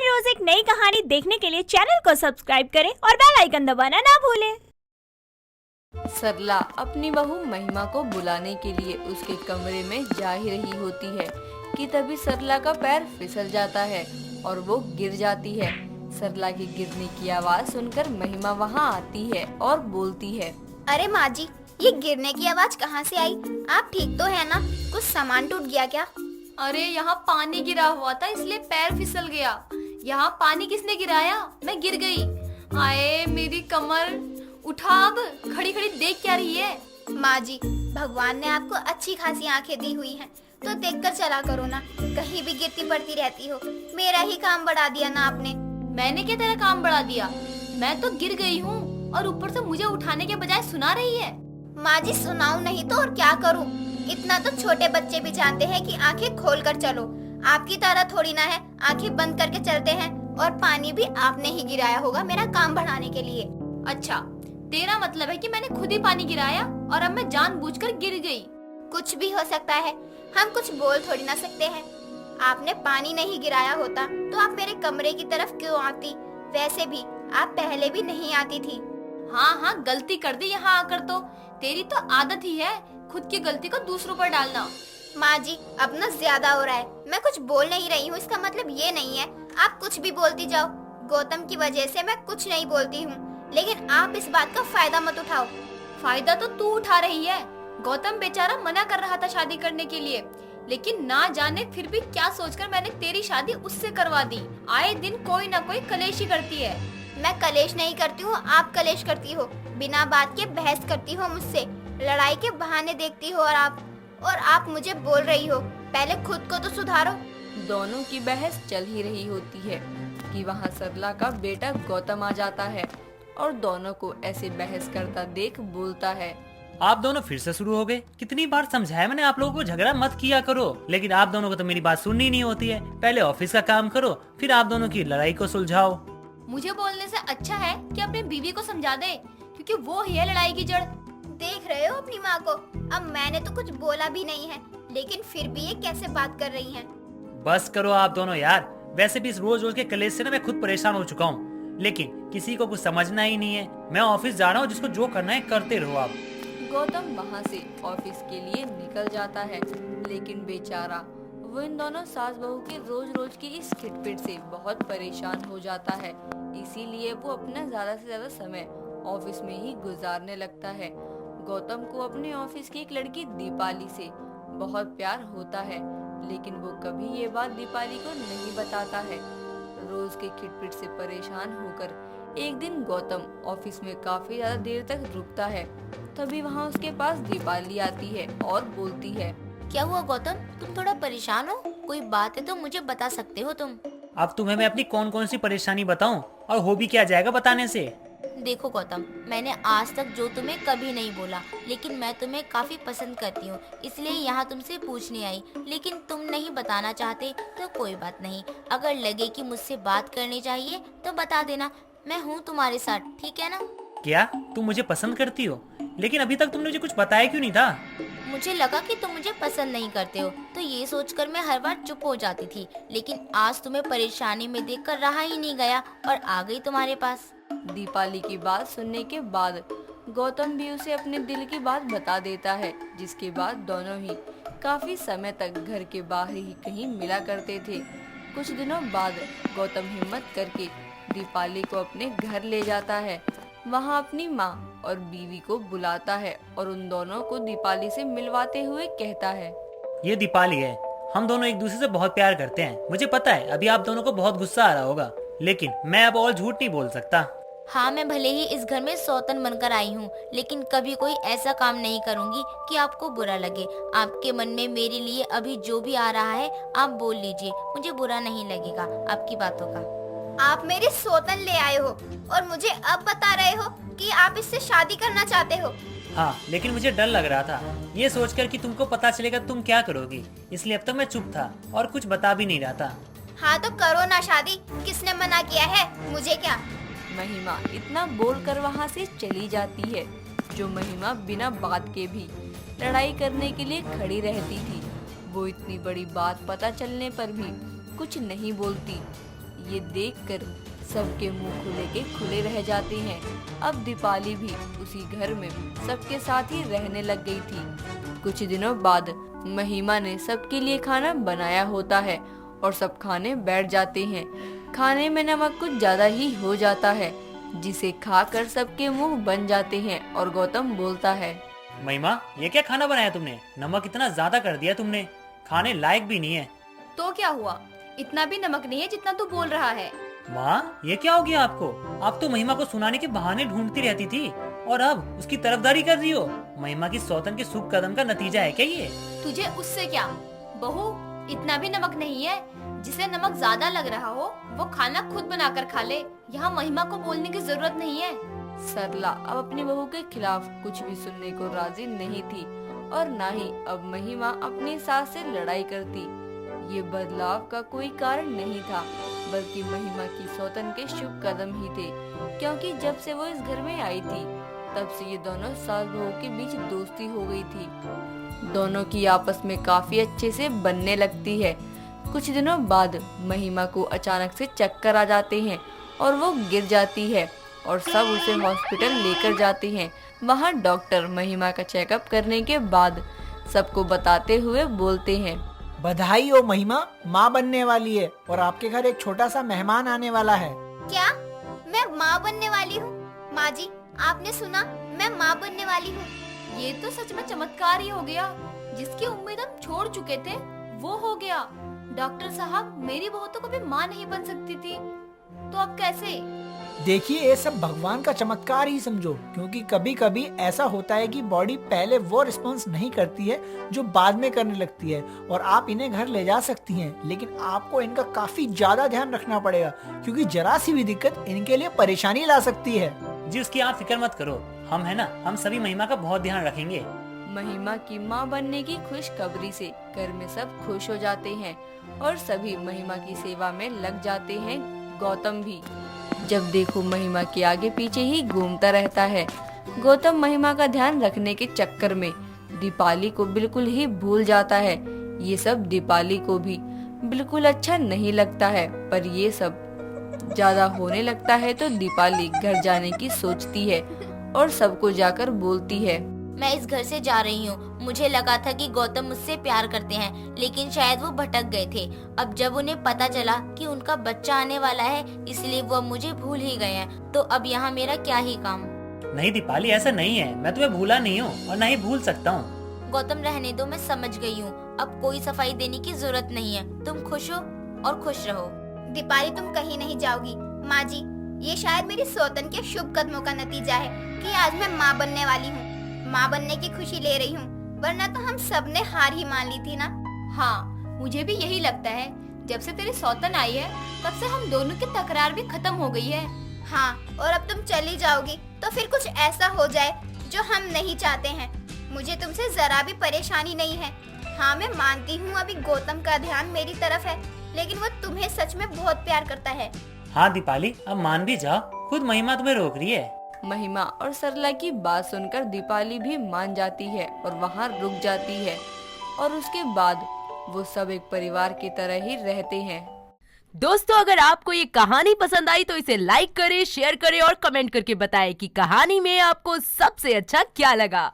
हर रोज एक नई कहानी देखने के लिए चैनल को सब्सक्राइब करें और बेल आइकन दबाना ना भूलें। सरला अपनी बहू महिमा को बुलाने के लिए उसके कमरे में जा ही रही होती है कि तभी सरला का पैर फिसल जाता है और वो गिर जाती है। सरला की गिरने की आवाज सुनकर महिमा वहाँ आती है और बोलती है, अरे माँ जी, ये गिरने की आवाज कहाँ से आई? आप ठीक तो है ना? कुछ सामान टूट गया क्या? अरे यहाँ पानी गिरा हुआ था इसलिए पैर फिसल गया। यहाँ पानी किसने गिराया? मैं गिर गई। आए मेरी कमर, उठा अब। खड़ी खड़ी देख क्या रही है? माँ जी, भगवान ने आपको अच्छी खासी आंखें दी हुई हैं, तो देखकर चला करो ना। कहीं भी गिरती पड़ती रहती हो। मेरा ही काम बढ़ा दिया ना आपने। मैंने क्या तेरा काम बढ़ा दिया? मैं तो गिर गई हूँ और ऊपर से मुझे उठाने के बजाय सुना रही है। माँ जी, सुनाऊं नहीं तो और क्या करूं? इतना तो छोटे बच्चे भी जानते हैं कि आंखें खोलकर चलो। आपकी तरह थोड़ी ना है, आंखें बंद करके चलते हैं। और पानी भी आपने ही गिराया होगा मेरा काम बढ़ाने के लिए। अच्छा, तेरा मतलब है कि मैंने खुद ही पानी गिराया और अब मैं जानबूझकर गिर गई। कुछ भी हो सकता है, हम कुछ बोल थोड़ी ना सकते हैं। आपने पानी नहीं गिराया होता तो आप मेरे कमरे की तरफ क्यों आती? वैसे भी आप पहले भी नहीं आती थी। हाँ, गलती कर दी यहाँ आकर तो। तेरी तो आदत ही है खुद की गलती को दूसरों पर डालना। माँ जी, अब ना ज्यादा हो रहा है। मैं कुछ बोल नहीं रही हूँ, इसका मतलब ये नहीं है आप कुछ भी बोलती जाओ। गौतम की वजह से मैं कुछ नहीं बोलती हूँ, लेकिन आप इस बात का फायदा मत उठाओ। फायदा तो तू उठा रही है। गौतम बेचारा मना कर रहा था शादी करने के लिए, लेकिन ना जाने फिर भी क्या सोचकर मैंने तेरी शादी उससे करवा दी। आए दिन कोई ना कोई कलेश ही करती है। मैं कलेश नहीं करती हूँ, आप कलेश करती हो। बिना बात के बहस करती हो मुझसे, लड़ाई के बहाने देखती हो। और आप मुझे बोल रही हो, पहले खुद को तो सुधारो। दोनों की बहस चल ही रही होती है कि वहाँ सरला का बेटा गौतम आ जाता है और दोनों को ऐसे बहस करता देख बोलता है, आप दोनों फिर से शुरू हो गए। कितनी बार समझाया मैंने आप लोगों को झगड़ा मत किया करो, लेकिन आप दोनों को तो मेरी बात सुननी नहीं होती है। पहले ऑफिस का काम करो, फिर आप दोनों की लड़ाई को सुलझाओ। मुझे बोलने से अच्छा है कि अपनी बीवी को समझा दे, क्योंकि वो ही है लड़ाई की जड़। देख रहे हो अपनी माँ को? अब मैंने तो कुछ बोला भी नहीं है, लेकिन फिर भी ये कैसे बात कर रही हैं? बस करो आप दोनों यार। वैसे भी इस रोज रोज के कलेश से ना मैं खुद परेशान हो चुका हूँ, लेकिन किसी को कुछ समझना ही नहीं है। मैं ऑफिस जा रहा हूँ, जिसको जो करना है करते रहो आप। गौतम वहाँ से ऑफिस के लिए निकल जाता है, लेकिन बेचारा वो इन दोनों सास बहू की रोज रोज की इस खिटपिट से बहुत परेशान हो जाता है। इसीलिए वो अपना ज्यादा से ज्यादा समय ऑफिस में ही गुजारने लगता है। गौतम को अपने ऑफिस की एक लड़की दीपाली से बहुत प्यार होता है, लेकिन वो कभी ये बात दीपाली को नहीं बताता है। रोज के खिटपिट से परेशान होकर एक दिन गौतम ऑफिस में काफी ज्यादा देर तक रुकता है। तभी वहाँ उसके पास दीपाली आती है और बोलती है, क्या हुआ गौतम, तुम थोड़ा परेशान हो? कोई बात है तो मुझे बता सकते हो तुम। अब तुम्हें मैं अपनी कौन कौन सी परेशानी बताऊं, और हो भी क्या जाएगा बताने से। देखो गौतम, मैंने आज तक जो तुम्हें कभी नहीं बोला, लेकिन मैं तुम्हें काफी पसंद करती हूँ, इसलिए यहाँ तुमसे पूछने आई। लेकिन तुम नहीं बताना चाहते तो कोई बात नहीं। अगर लगे कि मुझसे बात करनी चाहिए तो बता देना, मैं हूँ तुम्हारे साथ, ठीक है ना? क्या तुम मुझे पसंद करती हो? लेकिन अभी तक तुमने मुझे कुछ बताया क्यों नहीं था? मुझे लगा कि तुम मुझे पसंद नहीं करते हो, तो ये सोचकर मैं हर बार चुप हो जाती थी, लेकिन आज तुम्हें परेशानी में देखकर रहा ही नहीं गया और आ गई तुम्हारे पास। दीपाली की बात सुनने के बाद गौतम भी उसे अपने दिल की बात बता देता है, जिसके बाद दोनों ही काफी समय तक घर के बाहर ही कहीं मिला करते थे। कुछ दिनों बाद गौतम हिम्मत करके दीपाली को अपने घर ले जाता है। वहाँ अपनी माँ और बीवी को बुलाता है और उन दोनों को दीपाली से मिलवाते हुए कहता है, ये दीपाली है, हम दोनों एक दूसरे से बहुत प्यार करते हैं। मुझे पता है अभी आप दोनों को बहुत गुस्सा आ रहा होगा, लेकिन मैं अब और झूठ नहीं बोल सकता। हाँ, मैं भले ही इस घर में सौतन बनकर आई हूँ, लेकिन कभी कोई ऐसा काम नहीं करूँगी कि आपको बुरा लगे। आपके मन में मेरे लिए अभी जो भी आ रहा है आप बोल लीजिए, मुझे बुरा नहीं लगेगा आपकी बातों का। आप मेरी सौतन ले आए हो और मुझे अब बता रहे हो कि आप इससे शादी करना चाहते हो? हाँ, लेकिन मुझे डर लग रहा था ये सोचकर कि तुमको पता चलेगा तुम क्या करोगी, इसलिए अब तक मैं चुप था और कुछ बता भी नहीं रहा था। हाँ तो करो ना शादी, किसने मना किया है? मुझे क्या? महिमा इतना बोलकर वहाँ से चली जाती है। जो महिमा बिना बात के भी लड़ाई करने के लिए खड़ी रहती थी, वो इतनी बड़ी बात पता चलने पर भी कुछ नहीं बोलती। ये देखकर सबके मुंह खुले के खुले रह जाते हैं। अब दीपाली भी उसी घर में सबके साथ ही रहने लग गई थी। कुछ दिनों बाद महिमा ने सबके लिए खाना बनाया होता है और सब खाने बैठ जाते हैं। खाने में नमक कुछ ज्यादा ही हो जाता है, जिसे खाकर सबके मुंह बन जाते हैं और गौतम बोलता है, महिमा ये क्या खाना बनाया तुमने? नमक इतना ज्यादा कर दिया तुमने, खाने लायक भी नहीं है। तो क्या हुआ, इतना भी नमक नहीं है जितना तू बोल रहा है। माँ ये क्या हो गया आपको? आप तो महिमा को सुनाने के बहाने ढूंढती रहती थी और अब उसकी तरफदारी कर रही हो। महिमा की सौतन के शुभ कदम का नतीजा है क्या ये? तुझे उससे क्या? बहू, इतना भी नमक नहीं है। जिसे नमक ज्यादा लग रहा हो वो खाना खुद बनाकर खा ले। यहाँ महिमा को बोलने की जरूरत नहीं है। सरला अब अपनी बहू के खिलाफ कुछ भी सुनने को राजी नहीं थी और न ही अब महिमा अपनी सास से लड़ाई करती। ये बदलाव का कोई कारण नहीं था, बल्कि महिमा की सौतन के शुभ कदम ही थे, क्योंकि जब से वो इस घर में आई थी तब से ये दोनों सास बहू के बीच दोस्ती हो गई थी। दोनों की आपस में काफी अच्छे से बनने लगती है। कुछ दिनों बाद महिमा को अचानक से चक्कर आ जाते हैं और वो गिर जाती है और सब उसे हॉस्पिटल लेकर जाते हैं। वहाँ डॉक्टर महिमा का चेकअप करने के बाद सबको बताते हुए बोलते हैं, बधाई हो महिमा, माँ बनने वाली है और आपके घर एक छोटा सा मेहमान आने वाला है। क्या मैं माँ बनने वाली हूँ? माँ जी, आपने सुना, मैं माँ बनने वाली हूँ। ये तो सच में चमत्कार ही हो गया। जिसकी उम्मीद हम छोड़ चुके थे वो हो गया। डॉक्टर साहब, मेरी बहू तो कभी माँ नहीं बन सकती थी, तो अब कैसे? देखिए, ये सब भगवान का चमत्कार ही समझो, क्योंकि कभी कभी ऐसा होता है कि बॉडी पहले वो रिस्पॉन्स नहीं करती है जो बाद में करने लगती है। और आप इन्हें घर ले जा सकती हैं, लेकिन आपको इनका काफी ज्यादा ध्यान रखना पड़ेगा, क्योंकि जरा सी भी दिक्कत इनके लिए परेशानी ला सकती है। जी उसकी आप फिक्र मत करो, हम है ना, हम सभी महिमा का बहुत ध्यान रखेंगे। महिमा की माँ बनने की खुशखबरी से घर में सब खुश हो जाते हैं और सभी महिमा की सेवा में लग जाते हैं। गौतम भी जब देखो महिमा के आगे पीछे ही घूमता रहता है। गौतम महिमा का ध्यान रखने के चक्कर में दीपाली को बिल्कुल ही भूल जाता है। ये सब दीपाली को भी बिल्कुल अच्छा नहीं लगता है, पर ये सब ज्यादा होने लगता है तो दीपाली घर जाने की सोचती है और सबको जाकर बोलती है, मैं इस घर से जा रही हूँ। मुझे लगा था कि गौतम मुझसे प्यार करते हैं, लेकिन शायद वो भटक गए थे। अब जब उन्हें पता चला कि उनका बच्चा आने वाला है, इसलिए वो अब मुझे भूल ही गए हैं। तो अब यहाँ मेरा क्या ही काम। नहीं दीपाली, ऐसा नहीं है, मैं तुम्हें भूला नहीं हूँ और न ही भूल सकता हूँ। गौतम रहने दो, मैं समझ गई हूँ। अब कोई सफाई देने की जरूरत नहीं है। तुम खुश हो और खुश रहो। दीपाली, तुम कहीं नहीं जाओगी। माँ जी, ये शायद मेरी सौतन के शुभ कदमों का नतीजा है कि आज मैं माँ बनने वाली हूँ। माँ बनने की खुशी ले रही हूँ, वरना तो हम सब ने हार ही मान ली थी ना। हाँ, मुझे भी यही लगता है। जब से तेरी सौतन आई है तब से हम दोनों की तकरार भी खत्म हो गई है। हाँ, और अब तुम चली जाओगी तो फिर कुछ ऐसा हो जाए जो हम नहीं चाहते हैं। मुझे तुमसे जरा भी परेशानी नहीं है। हाँ, मैं मानती हूँ अभी गौतम का ध्यान मेरी तरफ है, लेकिन वो तुम्हें सच में बहुत प्यार करता है। हाँ दीपाली, अब मान भी जाओ, खुद महिमा तुम्हें रोक रही है। महिमा और सरला की बात सुनकर दीपाली भी मान जाती है और वहाँ रुक जाती है और उसके बाद वो सब एक परिवार की तरह ही रहते हैं। दोस्तों, अगर आपको ये कहानी पसंद आई तो इसे लाइक करें, शेयर करें और कमेंट करके बताएं कि कहानी में आपको सबसे अच्छा क्या लगा।